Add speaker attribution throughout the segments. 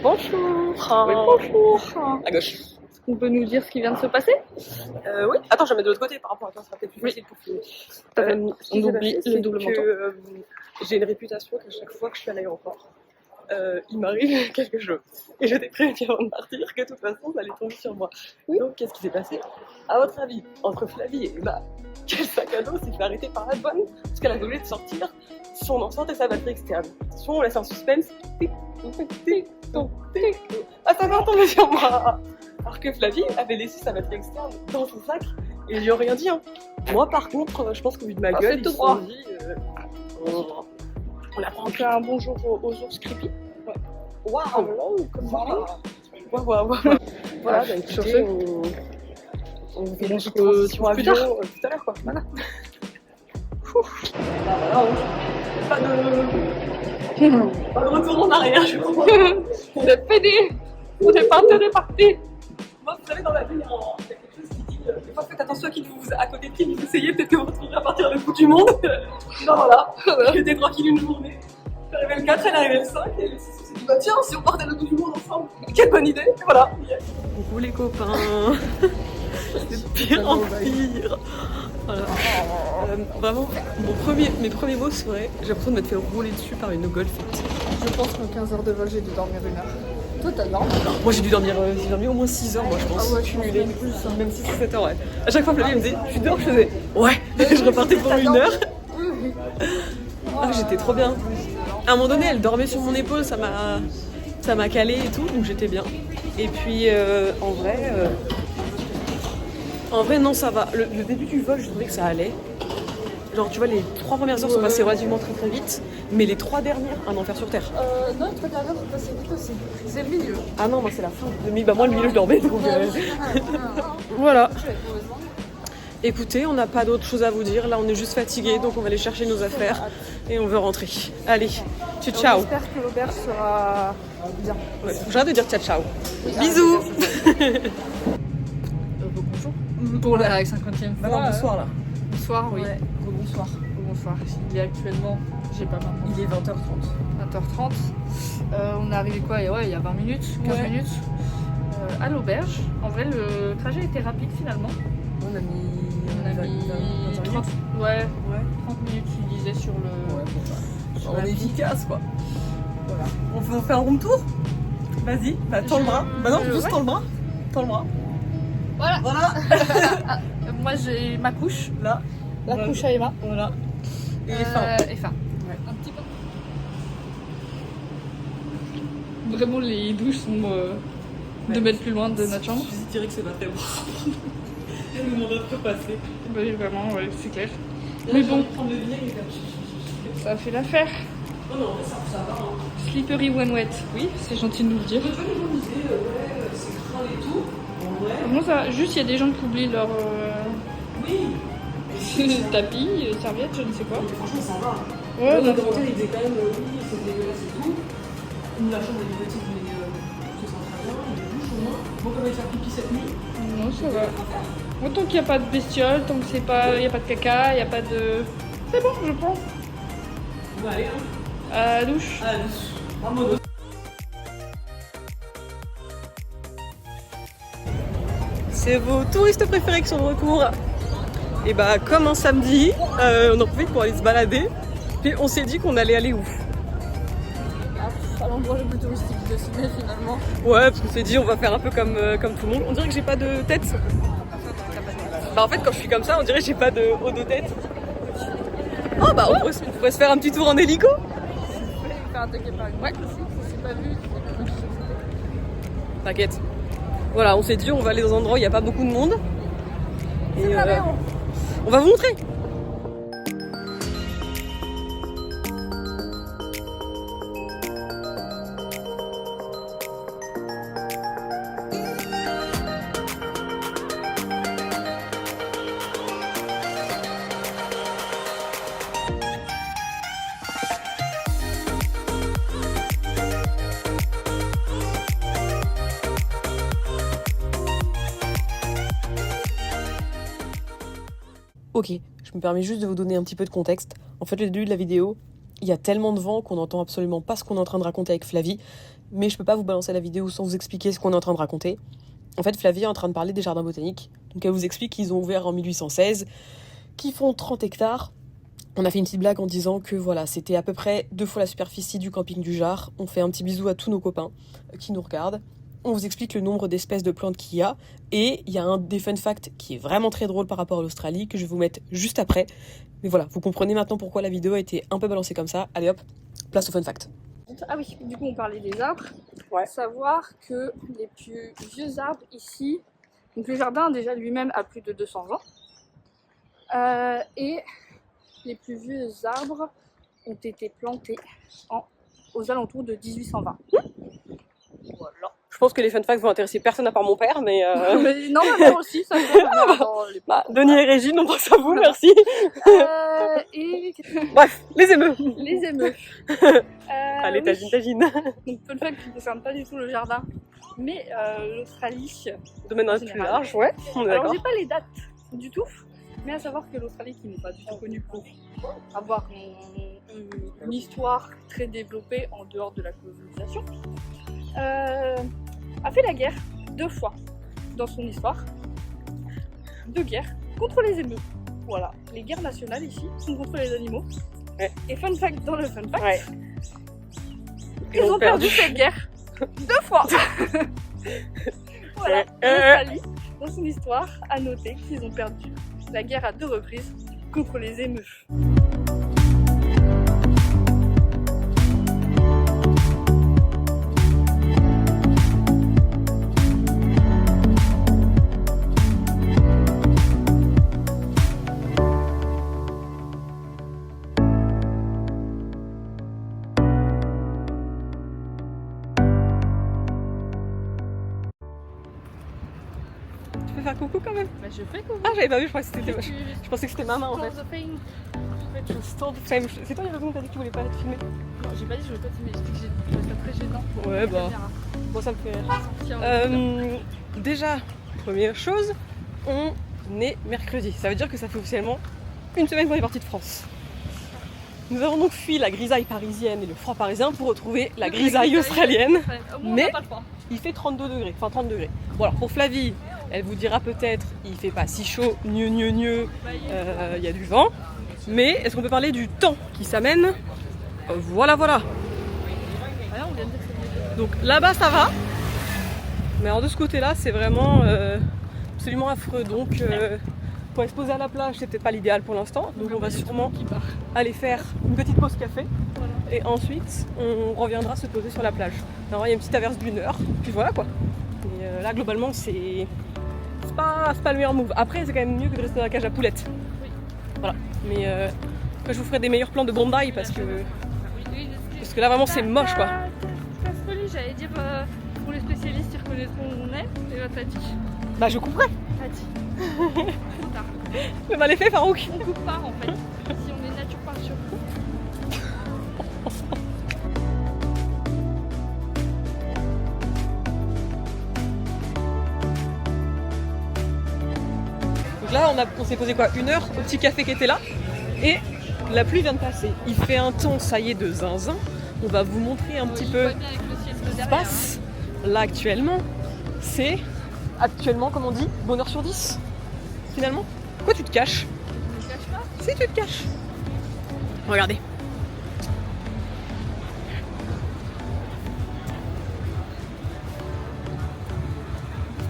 Speaker 1: Bonjour.
Speaker 2: Oui, bonjour.
Speaker 1: À gauche.
Speaker 2: Est-ce qu'on peut nous dire ce qui vient de se passer?
Speaker 1: Oui. Attends, je vais mettre de l'autre côté par rapport à toi, ça sera peut-être plus facile pour filmer. Ce qui
Speaker 2: On
Speaker 1: s'est
Speaker 2: oublie
Speaker 1: passé,
Speaker 2: le
Speaker 1: c'est
Speaker 2: double
Speaker 1: que,
Speaker 2: manteau.
Speaker 1: j'ai une réputation qu'à chaque fois que je suis à l'aéroport, il m'arrive quelque chose. Et je t'ai prévenu avant de partir que de toute façon, ça allait tomber sur moi.
Speaker 2: Oui.
Speaker 1: Donc, qu'est-ce qui s'est passé? À votre avis, entre Flavie et Emma, quel sac à dos s'est fait arrêter par la douane parce qu'elle a voulu de sortir son enceinte et sa batterie externe? Attention, on laisse un suspense. Tic, tic, tic, tic. Ah, ça va tomber sur moi! Alors que Flavie avait laissé sa batterie externe dans son sac et ils lui ont rien dit. Hein. Moi, par contre, je pense qu'au vu de ma gueule,
Speaker 2: c'est
Speaker 1: ils
Speaker 2: tout
Speaker 1: se
Speaker 2: droit.
Speaker 1: sont dit. On apprend
Speaker 2: On fait un bonjour aux ours creepy.
Speaker 1: Waouh!
Speaker 2: Comme ça.
Speaker 1: Waouh! Voilà, bah,
Speaker 2: Sur
Speaker 1: écoutez,
Speaker 2: ce,
Speaker 1: on vous fait
Speaker 2: on
Speaker 1: une
Speaker 2: se
Speaker 1: petite transition
Speaker 2: retrouve plus
Speaker 1: avion
Speaker 2: tard.
Speaker 1: tout à l'heure, quoi. Voilà. Pas de retour en arrière, je crois.
Speaker 2: C'est fini. On est parti.
Speaker 1: Moi, vous savez, dans la vie, il y a quelque chose qui dit des fois, faites attention à qui vous à côté de qui vous essayez, peut-être que vous retrouverez à partir le bout du monde. Non, voilà. J'étais tranquille une journée. Je suis arrivée le 4, elle est arrivée le 5, et le 6, on s'est dit, bah tiens, si on partait le bout du monde ensemble, quelle bonne idée. Et voilà. Coucou les copains. C'est pire en pire. Voilà. Vraiment, mes premiers mots seraient j'ai l'impression de m'être fait rouler dessus par une golfette.
Speaker 2: Je pense qu'en 15 heures de vol, j'ai dû dormir 1 heure. Toi, t'as dormi?
Speaker 1: Moi j'ai dormi au moins 6 heures, moi je pense.
Speaker 2: Ah ouais, je
Speaker 1: cumulé.
Speaker 2: pense plus, hein.
Speaker 1: Même 6 ou 7 heures, ouais. À chaque fois, Flavie me disait tu dors, je faisais ouais. Et je repartais pour 1 heure.
Speaker 2: Oui.
Speaker 1: Ah, j'étais trop bien. À un moment donné, elle dormait sur mon épaule, ça m'a calé et tout, donc j'étais bien. Et puis en vrai, non, ça va. Le début du vol, je trouvais que ça allait. Genre, tu vois, les 3 premières heures sont passées relativement très vite, mais les 3 dernières, un enfer sur terre.
Speaker 2: Non, les 3 dernières sont passées vite aussi. C'est le milieu.
Speaker 1: Ah non, moi c'est la fin. Bah, moi, le milieu, je dormais, donc. Voilà. Écoutez, on n'a pas d'autre chose à vous dire. Là, on est juste fatigués, donc on va aller chercher nos affaires et on veut rentrer. Allez, ciao.
Speaker 2: J'espère que l'auberge sera bien.
Speaker 1: Ouais, j'arrête de dire ciao. Bisous.
Speaker 2: Bonjour. Pour la 50e fois.
Speaker 1: Non, bonsoir là.
Speaker 2: Bonsoir, oui.
Speaker 1: Ouais, bonsoir.
Speaker 2: Bonsoir. Il est actuellement, j'ai pas mal.
Speaker 1: Il est 20h30.
Speaker 2: 20h30. On est arrivé quoi? Ouais, il y a 20 minutes, 15 minutes. À l'auberge. En vrai, le trajet était rapide finalement.
Speaker 1: On a mis
Speaker 2: 30, ouais, 30 minutes, tu disais sur le.
Speaker 1: Ouais,
Speaker 2: sur
Speaker 1: on
Speaker 2: la
Speaker 1: est
Speaker 2: piste.
Speaker 1: efficace quoi.
Speaker 2: Voilà.
Speaker 1: On fait un room tour? Vas-y, bah tends le bras. Bah non, juste
Speaker 2: ouais.
Speaker 1: tends le bras. Tends le bras.
Speaker 2: Voilà. Moi, j'ai ma couche.
Speaker 1: Là.
Speaker 2: La couche à Emma.
Speaker 1: Voilà. Et fin.
Speaker 2: Et fin.
Speaker 1: Ouais.
Speaker 2: Un petit peu. Vraiment, les douches sont 2 mètres plus loin de notre chambre.
Speaker 1: Je dirais que c'est pas très bon. Le monde a passer.
Speaker 2: Oui, vraiment, ouais, c'est clair. Mais bon,
Speaker 1: Prendre le lien et
Speaker 2: ça fait l'affaire.
Speaker 1: non, non, ça va. Hein.
Speaker 2: Slippery when wet. Oui, c'est gentil de nous le dire.
Speaker 1: Tu vois, les gens disaient, c'est crade et tout. En vrai,
Speaker 2: Comment ça va? Juste, il y a des gens qui oublient leur
Speaker 1: oui.
Speaker 2: tapis, serviette, je ne sais quoi.
Speaker 1: Mais franchement, ça va.
Speaker 2: Ouais,
Speaker 1: Le
Speaker 2: non,
Speaker 1: commentaire, il disait quand même, oui, c'est dégueulasse et tout. La chambre est petite, mais ça sent très bien. Il y a des douches au moins. Bon, comment faire pipi cette nuit?
Speaker 2: non, ça va. Moi, tant qu'il n'y a pas de bestiole, tant qu'il n'y a pas de caca, il n'y a pas de. C'est bon, je prends.
Speaker 1: On va aller, hein.
Speaker 2: À la douche.
Speaker 1: Allez, vamos. C'est vos touristes préférés qui sont de retour. Et bah comme un samedi, on en profite pour aller se balader. Puis on s'est dit qu'on allait aller où?
Speaker 2: À l'endroit le plus touristique de Sydney finalement.
Speaker 1: Ouais, parce qu'on s'est dit on va faire un peu comme tout le monde. On dirait que j'ai pas de tête. Bah en fait quand je suis comme ça, on dirait que j'ai pas de haut de tête. Oh bah on pourrait se faire un petit tour en hélico.
Speaker 2: Faire attaquer par une mouette aussi, ça s'est pas vu.
Speaker 1: T'inquiète. Voilà, on s'est dit on va aller dans un endroit où il n'y a pas beaucoup de monde. Et on va vous montrer. Ok, je me permets juste de vous donner un petit peu de contexte. En fait, le début de la vidéo, il y a tellement de vent qu'on n'entend absolument pas ce qu'on est en train de raconter avec Flavie. mais je peux pas vous balancer la vidéo sans vous expliquer ce qu'on est en train de raconter. En fait, Flavie est en train de parler des jardins botaniques. Donc elle vous explique qu'ils ont ouvert en 1816, qu'ils font 30 hectares. On a fait une petite blague en disant que voilà, c'était à peu près 2 fois la superficie du camping du Jard. On fait un petit bisou à tous nos copains qui nous regardent. On vous explique le nombre d'espèces de plantes qu'il y a. Et il y a un des fun facts qui est vraiment très drôle par rapport à l'Australie, que je vais vous mettre juste après. Mais voilà, vous comprenez maintenant pourquoi la vidéo a été un peu balancée comme ça. Allez hop, place au fun fact.
Speaker 2: Ah oui, du coup on parlait des arbres.
Speaker 1: Ouais.
Speaker 2: Savoir que les plus vieux arbres ici, donc le jardin déjà lui-même a plus de 200 ans. Et les plus vieux arbres ont été plantés aux alentours de 1820. Voilà.
Speaker 1: Je pense que les fun facts vont intéresser personne à part mon père, mais...
Speaker 2: Mais non, ma mère aussi, ça se
Speaker 1: bah, Denis et Régine, on pense à vous, merci.
Speaker 2: Et...
Speaker 1: Bref, les émeux.
Speaker 2: Les émeux.
Speaker 1: Allez,
Speaker 2: oui.
Speaker 1: tagine.
Speaker 2: Donc, fun fact qui ne concerne pas du tout le jardin, mais l'Australie.
Speaker 1: Domaine un peu plus large, ouais, on est
Speaker 2: Alors,
Speaker 1: d'accord.
Speaker 2: j'ai pas les dates du tout, mais à savoir que l'Australie, qui n'est pas du tout connue pour avoir une histoire très développée en dehors de la colonisation, a fait la guerre 2 fois dans son histoire. 2 guerres contre les émeutes. Voilà, les guerres nationales ici sont contre les animaux.
Speaker 1: Ouais.
Speaker 2: Et fun fact dans le fun fact,
Speaker 1: Ouais.
Speaker 2: ils ont perdu cette guerre 2 fois. Voilà, l'Australie, dans son histoire, a noté qu'ils ont perdu la guerre à 2 reprises contre les émeutes.
Speaker 1: Tu peux faire coucou quand même?
Speaker 2: Bah, je fais coucou.
Speaker 1: Ah, j'avais pas vu, je pensais que c'était ma main en fait.
Speaker 2: Stand the fame.
Speaker 1: Stand the fame. C'est toi, il y a raison que t'as dit que tu voulais pas être filmé?
Speaker 2: Non, j'ai pas dit que je voulais pas filmer, j'ai dit que je trouvais ça très gênant. Pour
Speaker 1: Ouais,
Speaker 2: la
Speaker 1: bah.
Speaker 2: caméra.
Speaker 1: Bon, ça me fait rire.
Speaker 2: Tiens,
Speaker 1: Déjà, première chose, on est mercredi. Ça veut dire que ça fait officiellement une semaine qu'on est parti de France. Nous avons donc fui la grisaille parisienne et le froid parisien pour retrouver la grisaille australienne. Mais
Speaker 2: on a pas le temps.
Speaker 1: il fait 32 degrés, enfin 30 degrés. Bon alors pour Flavie, elle vous dira peut-être il fait pas si chaud, il y a du vent. Mais est-ce qu'on peut parler du temps qui s'amène? Voilà.
Speaker 2: Ah non, on vient de dire que c'était-
Speaker 1: Donc là-bas ça va. Mais alors de ce côté-là c'est vraiment absolument affreux. Donc pour aller se poser à la plage c'est peut-être pas l'idéal pour l'instant. Donc on va sûrement
Speaker 2: qui part.
Speaker 1: aller faire une petite pause café.
Speaker 2: Voilà.
Speaker 1: Et ensuite, on reviendra se poser sur la plage. Alors, il y a une petite averse d'1 heure, puis voilà quoi. Et là, globalement, c'est pas le meilleur move. Après, c'est quand même mieux que de rester dans la cage à poulettes.
Speaker 2: Oui.
Speaker 1: Voilà. Mais après, je vous ferai des meilleurs plans de Bondi parce que là, vraiment, c'est moche quoi.
Speaker 2: T'as folie, j'allais dire pour les spécialistes, ils reconnaîtront où on est. Et là, t'as dit.
Speaker 1: Bah, je couperai.
Speaker 2: T'as dit. Trop tard.
Speaker 1: Le mal est fait, Farouk.
Speaker 2: On coupe pas en fait. Si on est nature par nature.
Speaker 1: Donc là, on s'est posé quoi 1 heure au petit café qui était là. Et la pluie vient de passer. Il fait un temps, ça y est, de zinzin. On va vous montrer un petit peu ce qui se passe. Là, actuellement, c'est actuellement, comme on dit, bonheur sur 10. Finalement, pourquoi tu te caches?
Speaker 2: Je me cache pas.
Speaker 1: Si tu te caches. Regardez.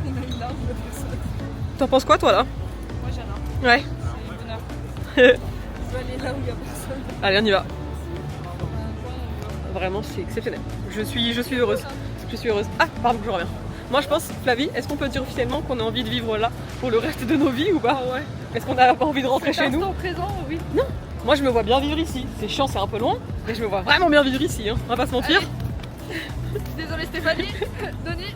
Speaker 2: On a une larme de personne.
Speaker 1: T'en penses quoi toi là?
Speaker 2: Moi j'adore.
Speaker 1: Ouais.
Speaker 2: C'est le bonheur. Je veux aller là où il y a personne.
Speaker 1: Allez, on y va. Vraiment, c'est exceptionnel. Je suis heureuse. Je suis heureuse. Ah, pardon, je reviens. Moi, je pense, Flavie, est-ce qu'on peut dire officiellement qu'on a envie de vivre là pour le reste de nos vies ou pas?
Speaker 2: Ouais.
Speaker 1: Est-ce qu'on n'a pas envie de rentrer chez nous?
Speaker 2: L'instant présent, oui.
Speaker 1: Non. Moi, je me vois bien vivre ici. C'est chiant, c'est un peu loin, mais je me vois vraiment bien vivre ici. Hein. On va pas se mentir.
Speaker 2: Désolée Stéphanie. Denis.